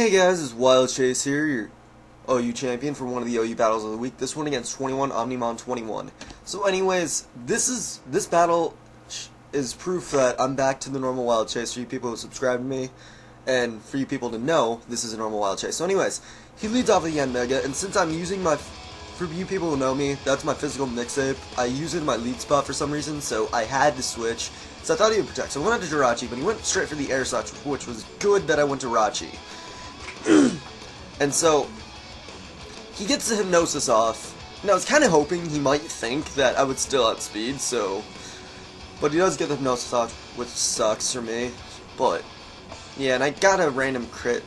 Hey guys, it's YTPBF here, your OU champion for one of the OU battles of the week. This one against 21omnimon21. So anyways, this battle is proof that I'm back to the normal YTPBF for you people who subscribe to me, and for you people to know this is a normal YTPBF. So anyways, he leads off with the end mega, and since I'm using for you people who know me, that's my physical mix-up. I use it in my lead spot for some reason, so I had to switch. So I thought he would protect. So I went out to Jirachi, but he went straight for the air slash, which was good that I went to Rachi. And so, he gets the hypnosis off. Now, I was kind of hoping he might think that I would still outspeed, so... But he does get the hypnosis off, which sucks for me. But, yeah, and I got a random crit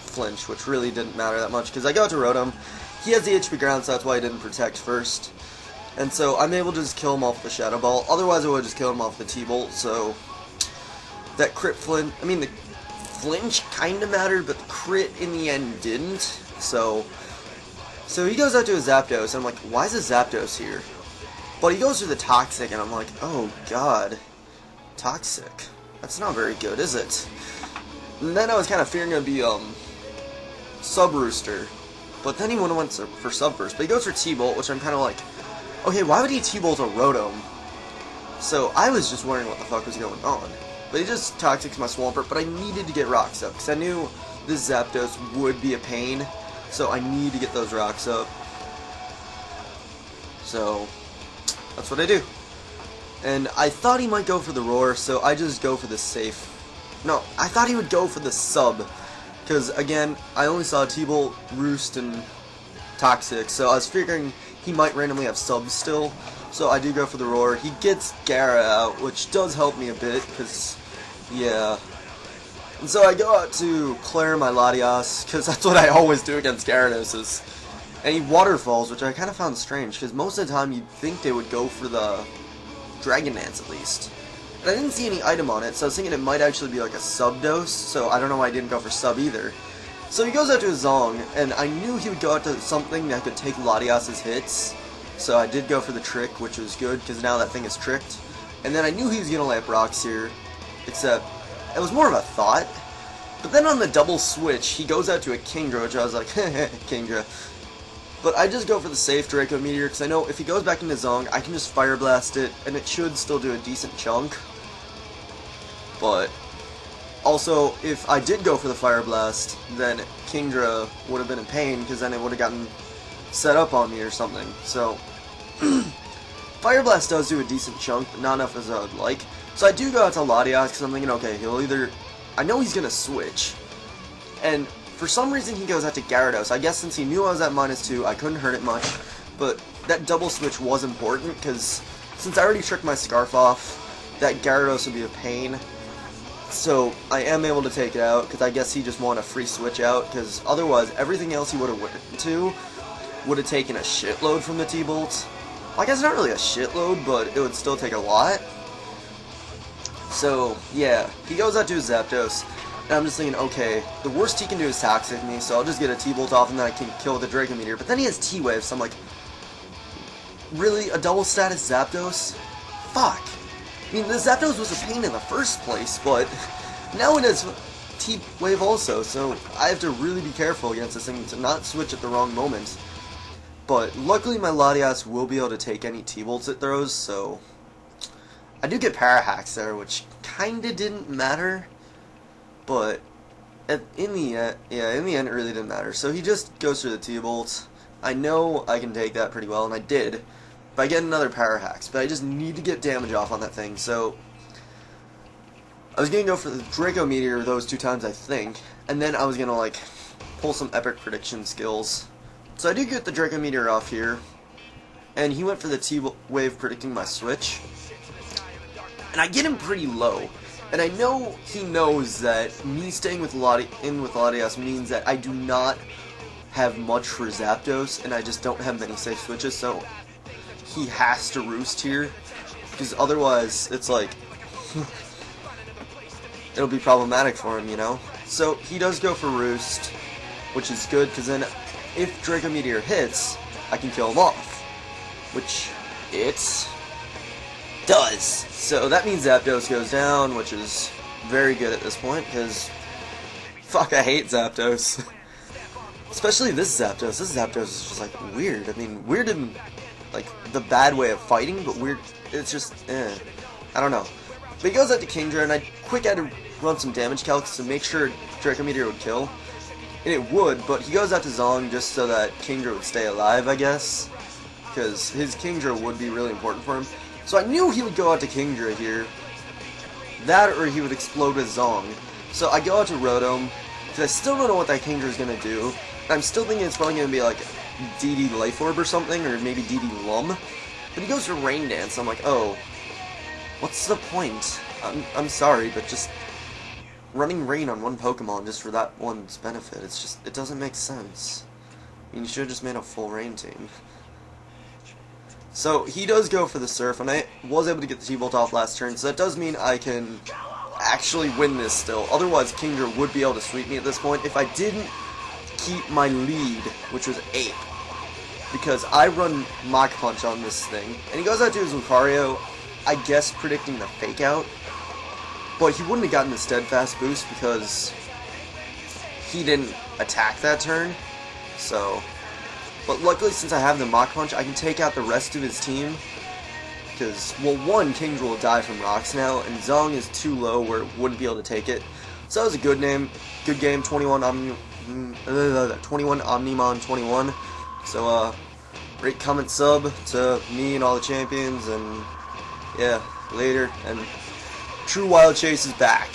flinch, which really didn't matter that much, because I got to Rotom. He has the HP ground, so that's why I didn't protect first. And so, I'm able to just kill him off the Shadow Ball. Otherwise, I would have just killed him off the T-Bolt, so... That crit flinch... I mean, the flinch kind of mattered, but the crit in the end didn't. So he goes out to a Zapdos, and I'm like, why is a Zapdos here? But he goes for the Toxic, and I'm like, oh god, Toxic. That's not very good, is it? And then I was kind of fearing it would be Sub-Rooster, but then he went for Subburst. But he goes for T-Bolt, which I'm kind of like, okay, why would he T-Bolt a Rotom? So I was just wondering what the fuck was going on. But he just Toxics my Swampert, but I needed to get rocks up, because I knew this Zapdos would be a pain, so I need to get those rocks up. So, that's what I do. And I thought he might go for the Roar, so I just go for the safe. No, I thought he would go for the Sub, because again, I only saw T-Bolt, Roost, and Toxic, so I was figuring he might randomly have Subs still. So I do go for the Roar. He gets Gara out, which does help me a bit, because, yeah. And so I go out to clear my Latias, because that's what I always do against Gyarados. And he Waterfalls, which I kind of found strange, because most of the time you'd think they would go for the Dragon Dance at least. And I didn't see any item on it, so I was thinking it might actually be like a Sub-dose, so I don't know why I didn't go for Sub either. So he goes out to his Zong, and I knew he would go out to something that could take Latias' hits. So I did go for the Trick, which was good, because now that thing is tricked. And then I knew he was going to lamp rocks here, except it was more of a thought. But then on the double switch, he goes out to a Kingdra, which I was like, Kingdra. But I just go for the safe Draco Meteor, because I know if he goes back into Zong, I can just Fire Blast it, and it should still do a decent chunk. But also, if I did go for the Fire Blast, then Kingdra would have been in pain, because then it would have gotten set up on me or something. So Fire Blast does do a decent chunk, but not enough as I would like. So I do go out to Latias, because I'm thinking, okay, he'll either... I know he's going to switch. And for some reason he goes out to Gyarados. I guess since he knew I was at -2, I couldn't hurt it much. But that double switch was important, because since I already tricked my Scarf off, that Gyarados would be a pain. So I am able to take it out, because I guess he just wanted a free switch out, because otherwise everything else he would have went to would have taken a shitload from the T-Bolt. I guess not really a shitload, but it would still take a lot. So, yeah, he goes out to his Zapdos, and I'm just thinking, okay, the worst he can do is Toxic me, so I'll just get a T-Bolt off and then I can kill with a Draco Meteor. But then he has T-Wave, so I'm like, really? A double status Zapdos? Fuck. I mean, the Zapdos was a pain in the first place, but now it has T-Wave also, so I have to really be careful against this thing to not switch at the wrong moment. But luckily my Latias will be able to take any T-Bolts it throws, so I do get Parahacks there, which kinda didn't matter, but in the end it really didn't matter. So he just goes through the T-Bolt. I know I can take that pretty well, and I did, but I get another Parahacks, but I just need to get damage off on that thing. So I was gonna go for the Draco Meteor those 2 times, I think, and then I was gonna like pull some epic prediction skills. So I do get the Draco Meteor off here, and he went for the T-Wave predicting my switch, and I get him pretty low, and I know he knows that me staying with Latias means that I do not have much for Zapdos, and I just don't have many safe switches, so he has to Roost here, because otherwise it's like, it'll be problematic for him, you know? So he does go for Roost, which is good, because then if Draco Meteor hits, I can kill him off, which it does. So that means Zapdos goes down, which is very good at this point, because Fuck, I hate Zapdos. Especially this Zapdos. This Zapdos is just, like, weird. I mean, weird in, like, the bad way of fighting, but weird, it's just, I don't know. But he goes out to Kingdra, and I quick had to run some damage calcs to make sure Draco Meteor would kill. And it would, but he goes out to Zong just so that Kingdra would stay alive, I guess. Because his Kingdra would be really important for him. So I knew he would go out to Kingdra here. That or he would explode with Zong. So I go out to Rotom, because I still don't know what that Kingdra is going to do. I'm still thinking it's probably going to be like DD Life Orb or something, or maybe DD Lum. But he goes for Rain Dance. I'm like, oh, what's the point? I'm sorry, but just running Rain on one Pokemon just for that one's benefit, it's just, it doesn't make sense. I mean, you should have just made a full Rain team. So he does go for the Surf, and I was able to get the T-Bolt off last turn, so that does mean I can actually win this still. Otherwise, Kingdra would be able to sweep me at this point if I didn't keep my lead, which was 8. Because I run Mach Punch on this thing, and he goes out to his Lucario, I guess predicting the Fake Out. But he wouldn't have gotten the Steadfast boost because he didn't attack that turn. So, but luckily since I have the Mach Punch, I can take out the rest of his team. Because, well, one, Kingdra will die from rocks now, and Zong is too low where it wouldn't be able to take it. So that was a good game. 21omnimon21. So, rate, comment, sub to me and all the champions, and yeah, later. And True Wild Chase is back.